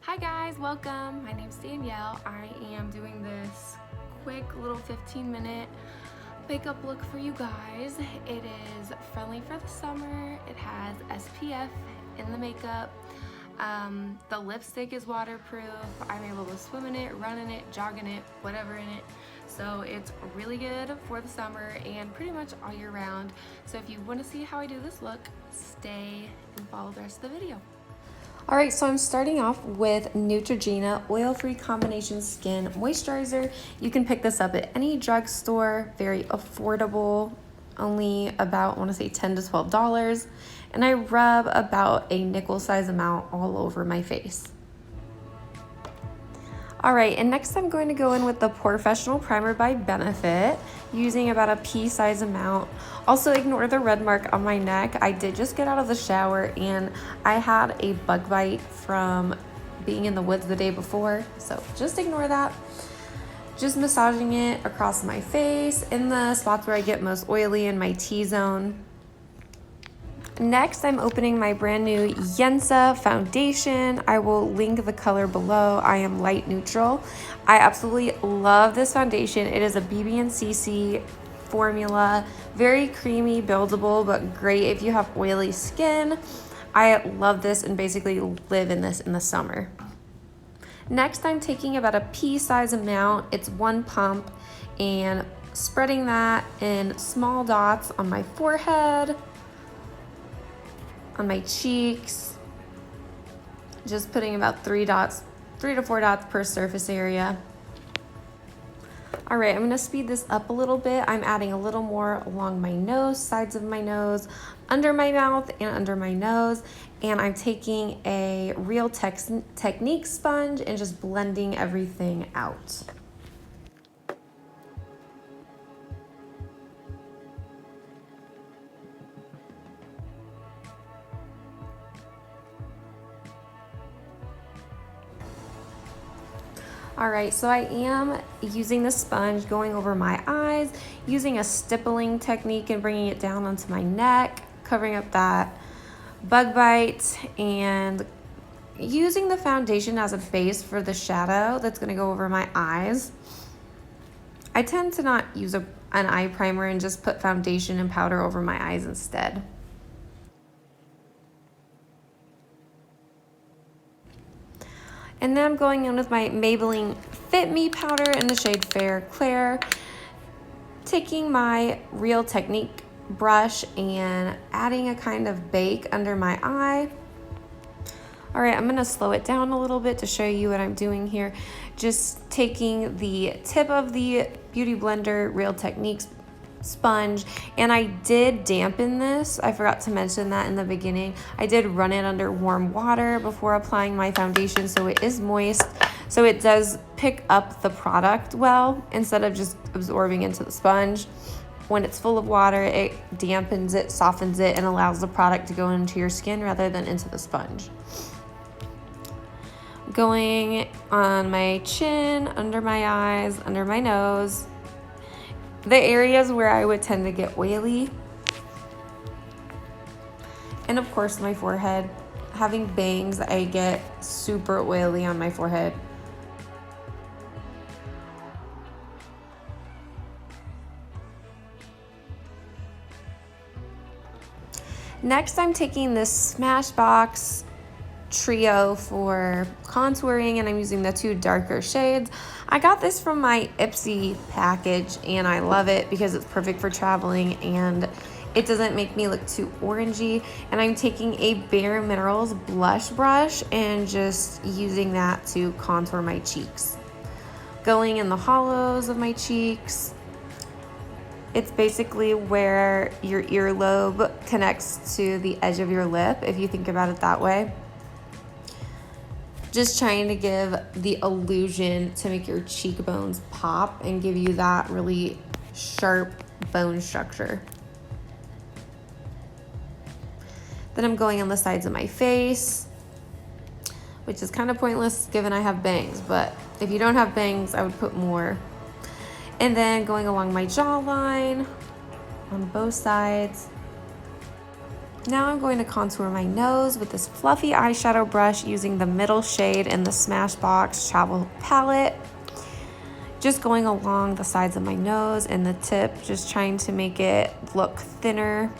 Hi guys, welcome. My name's Danielle. I am doing this quick little 15-minute makeup look for you guys. It is friendly for the summer. It has SPF in the makeup. The lipstick is waterproof. I'm able to swim in it, run in it, jog in it, whatever in it. So it's really good for the summer and pretty much all year round. So if you want to see how I do this look, stay and follow the rest of the video. Alright, so I'm starting off with Neutrogena Oil-Free Combination Skin Moisturizer. You can pick this up at any drugstore, very affordable, only about, I want to say $10 to $12. And I rub about a nickel size amount all over my face. Alright, and next I'm going to go in with the Porefessional Primer by Benefit, using about a pea size amount. Also ignore the red mark on my neck. I did just get out of the shower and I had a bug bite from being in the woods the day before, so just ignore that. Just massaging it across my face in the spots where I get most oily in my T-zone. Next, I'm opening my brand new Yensa foundation. I will link the color below. I am light neutral. I absolutely love this foundation. It is a BB&CC formula, very creamy, buildable, but great if you have oily skin. I love this and basically live in this in the summer. Next, I'm taking about a pea size amount. It's one pump and spreading that in small dots on my forehead, on my cheeks, just putting about 3 to 4 dots per surface area. All right, I'm gonna speed this up a little bit. I'm adding a little more along my nose, sides of my nose, under my mouth and under my nose. And I'm taking a Real Technique sponge and just blending everything out. All right, so I am using the sponge, going over my eyes, using a stippling technique and bringing it down onto my neck, covering up that bug bite, and using the foundation as a base for the shadow that's gonna go over my eyes. I tend to not use an eye primer and just put foundation and powder over my eyes instead. And then I'm going in with my Maybelline Fit Me powder in the shade Fair Clair, taking my Real Technique brush and adding a kind of bake under my eye. All right, I'm gonna slow it down a little bit to show you what I'm doing here. Just taking the tip of the Beauty Blender Real Techniques sponge, and I did dampen this. I forgot to mention that in the beginning. I did run it under warm water before applying my foundation, so it is moist, so it does pick up the product well instead of just absorbing into the sponge. When it's full of water, it dampens it, softens it, and allows the product to go into your skin rather than into the sponge. Going on my chin, under my eyes, under my nose, the areas where I would tend to get oily, and of course my forehead. Having bangs, I get super oily on my forehead. Next, I'm taking this Smashbox trio for contouring, and I'm using the 2 darker shades. I got this from my Ipsy package and I love it because it's perfect for traveling and it doesn't make me look too orangey. And I'm taking a Bare Minerals blush brush and just using that to contour my cheeks. Going in the hollows of my cheeks. It's basically where your earlobe connects to the edge of your lip, if you think about it that way. Just trying to give the illusion to make your cheekbones pop and give you that really sharp bone structure. Then I'm going on the sides of my face, which is kind of pointless given I have bangs, but if you don't have bangs, I would put more. And then going along my jawline on both sides. Now I'm going to contour my nose with this fluffy eyeshadow brush using the middle shade in the Smashbox Travel Palette. Just going along the sides of my nose and the tip, just trying to make it look thinner.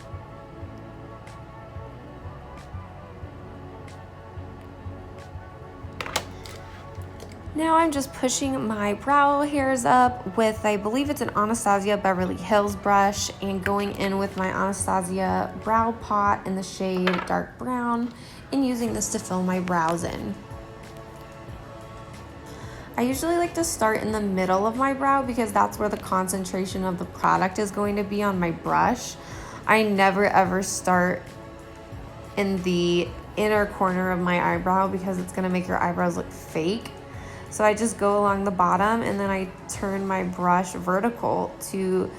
Now I'm just pushing my brow hairs up with, I believe it's an Anastasia Beverly Hills brush, and going in with my Anastasia Brow Pot in the shade dark brown and using this to fill my brows in. I usually like to start in the middle of my brow because that's where the concentration of the product is going to be on my brush. I never ever start in the inner corner of my eyebrow because it's going to make your eyebrows look fake. So I just go along the bottom and then I turn my brush vertical to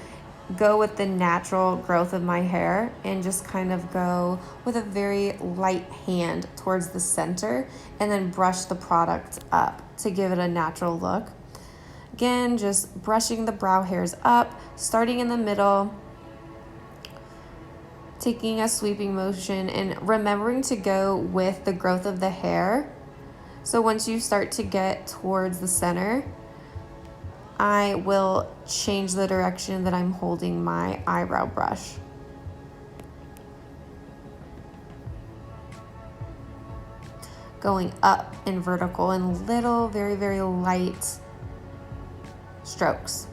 go with the natural growth of my hair and just kind of go with a very light hand towards the center and then brush the product up to give it a natural look. Again, just brushing the brow hairs up, starting in the middle, taking a sweeping motion and remembering to go with the growth of the hair. So once you start to get towards the center, I will change the direction that I'm holding my eyebrow brush. Going up in vertical in little, very, very light strokes.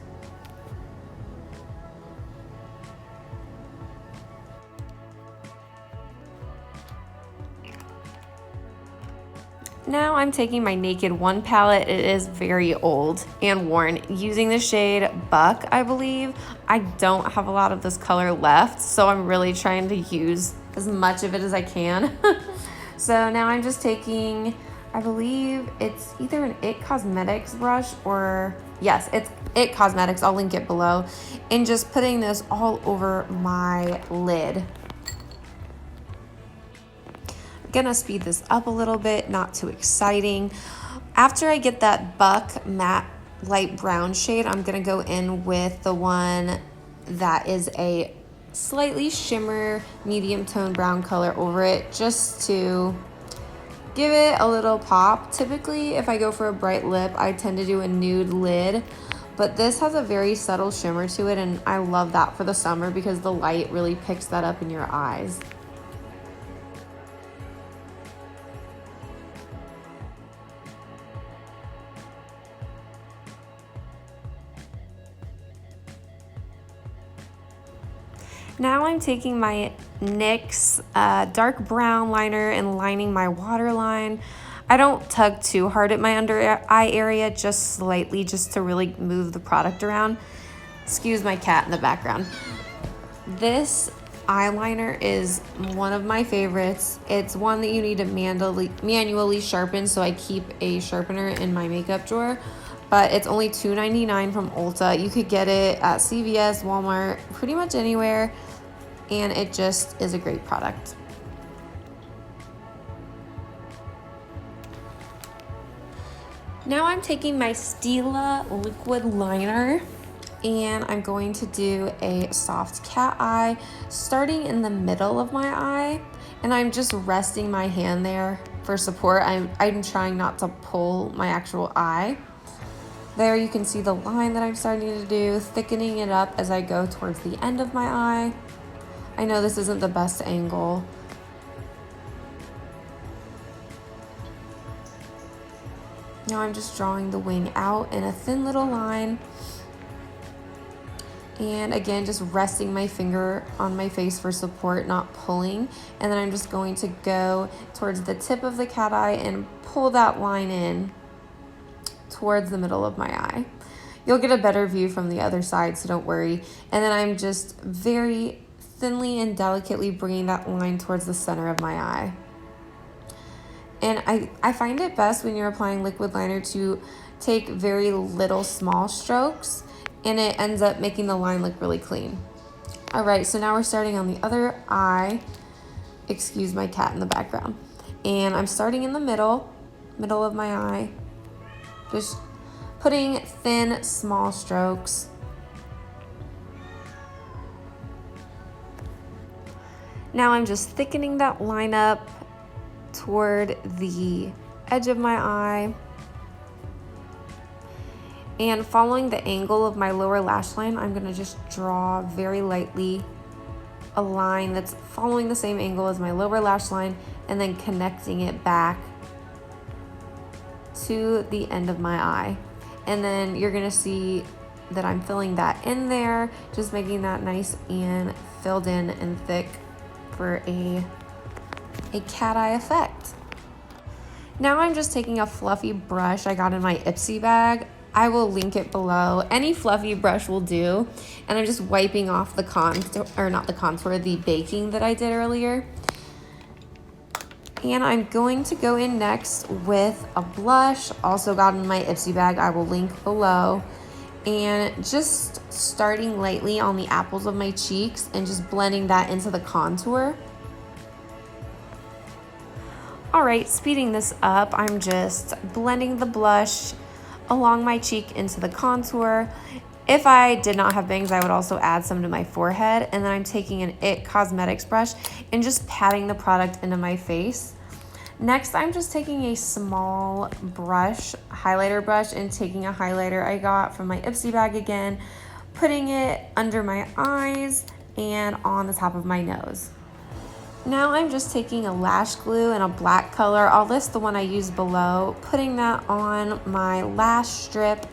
Now I'm taking my Naked 1 palette. It is very old and worn. Using the shade Buck, I believe. I don't have a lot of this color left, so I'm really trying to use as much of it as I can. So now I'm just taking, I believe it's either an It Cosmetics brush or, yes, it's It Cosmetics. I'll link it below. And just putting this all over my lid. Gonna speed this up a little bit, not too exciting. After I get that Buck matte light brown shade, I'm gonna go in with the one that is a slightly shimmer medium tone brown color over it, just to give it a little pop. Typically, if I go for a bright lip, I tend to do a nude lid, but this has a very subtle shimmer to it, and I love that for the summer because the light really picks that up in your eyes. Now I'm taking my NYX dark brown liner and lining my waterline. I don't tug too hard at my under eye area, just slightly, just to really move the product around. Excuse my cat in the background. This eyeliner is one of my favorites. It's one that you need to manually sharpen, so I keep a sharpener in my makeup drawer. But it's only $2.99 from Ulta. You could get it at CVS, Walmart, pretty much anywhere, and it just is a great product. Now I'm taking my Stila liquid liner and I'm going to do a soft cat eye, starting in the middle of my eye, and I'm just resting my hand there for support. I'm trying not to pull my actual eye. There you can see the line that I'm starting to do, thickening it up as I go towards the end of my eye. I know this isn't the best angle. Now I'm just drawing the wing out in a thin little line. And again, just resting my finger on my face for support, not pulling. And then I'm just going to go towards the tip of the cat eye and pull that line in towards the middle of my eye. You'll get a better view from the other side, so don't worry. And then I'm just very thinly and delicately bringing that line towards the center of my eye. And I find it best when you're applying liquid liner to take very little small strokes, and it ends up making the line look really clean. All right, so now we're starting on the other eye. Excuse my cat in the background. And I'm starting in the middle of my eye. Just putting thin, small strokes. Now I'm just thickening that line up toward the edge of my eye and following the angle of my lower lash line. I'm gonna just draw very lightly a line that's following the same angle as my lower lash line and then connecting it back to the end of my eye. And then you're gonna see that I'm filling that in there, just making that nice and filled in and thick for a cat eye effect. Now I'm just taking a fluffy brush I got in my Ipsy bag. I will link it below. Any fluffy brush will do. And I'm just wiping off the the baking that I did earlier. And I'm going to go in next with a blush, also got in my Ipsy bag. I will link below. And just starting lightly on the apples of my cheeks and just blending that into the contour. All right, speeding this up, I'm just blending the blush along my cheek into the contour. If I did not have bangs, I would also add some to my forehead. And then I'm taking an IT Cosmetics brush and just patting the product into my face. Next, I'm just taking a small brush, highlighter brush, and taking a highlighter I got from my Ipsy bag again, putting it under my eyes and on the top of my nose. Now I'm just taking a lash glue in a black color. I'll list the one I used below, putting that on my lash strip,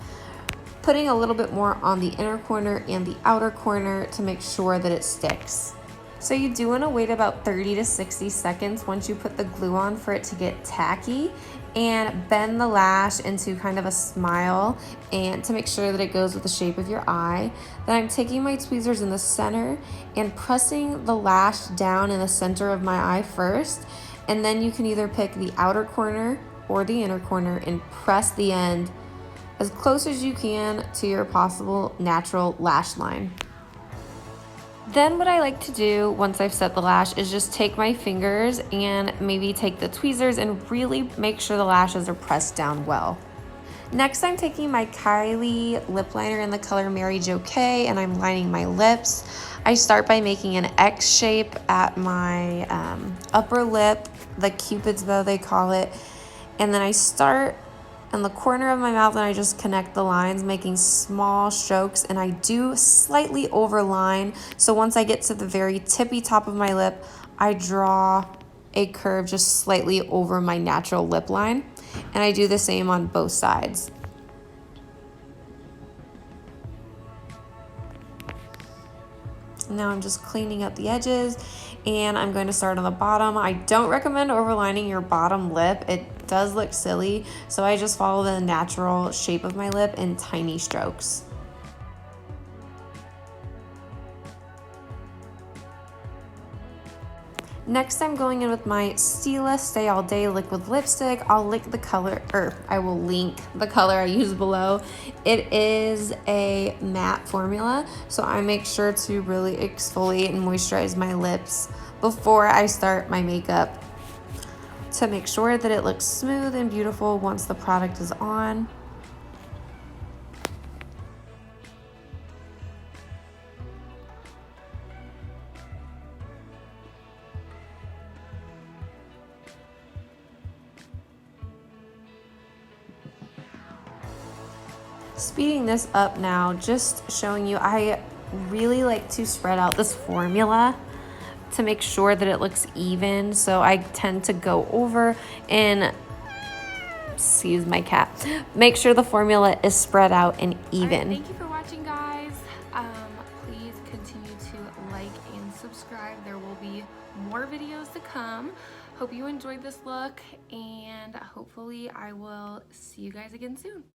putting a little bit more on the inner corner and the outer corner to make sure that it sticks. So you do want to wait about 30 to 60 seconds once you put the glue on for it to get tacky, and bend the lash into kind of a smile and to make sure that it goes with the shape of your eye. Then I'm taking my tweezers in the center and pressing the lash down in the center of my eye first, and then you can either pick the outer corner or the inner corner and press the end as close as you can to your possible natural lash line. Then what I like to do once I've set the lash is just take my fingers and maybe take the tweezers and really make sure the lashes are pressed down well. Next, I'm taking my Kylie lip liner in the color Mary Jo K and I'm lining my lips. I start by making an X shape at my upper lip, the Cupid's bow they call it, and then I start in the corner of my mouth and I just connect the lines, making small strokes, and I do slightly overline. So once I get to the very tippy top of my lip, I draw a curve just slightly over my natural lip line, and I do the same on both sides. Now I'm just cleaning up the edges and I'm going to start on the bottom. I don't recommend overlining your bottom lip. It does look silly, so I just follow the natural shape of my lip in tiny strokes. Next, I'm going in with my Stila Stay All Day liquid lipstick. I will link the color I use below. It is a matte formula, so I make sure to really exfoliate and moisturize my lips before I start my makeup to make sure that it looks smooth and beautiful once the product is on. Speeding this up now, just showing you, I really like to spread out this formula to make sure that it looks even. So I tend to go over and, excuse my cat, make sure the formula is spread out and even. Thank you for watching, guys. Please continue to like and subscribe. There will be more videos to come. Hope you enjoyed this look, and hopefully I will see you guys again soon.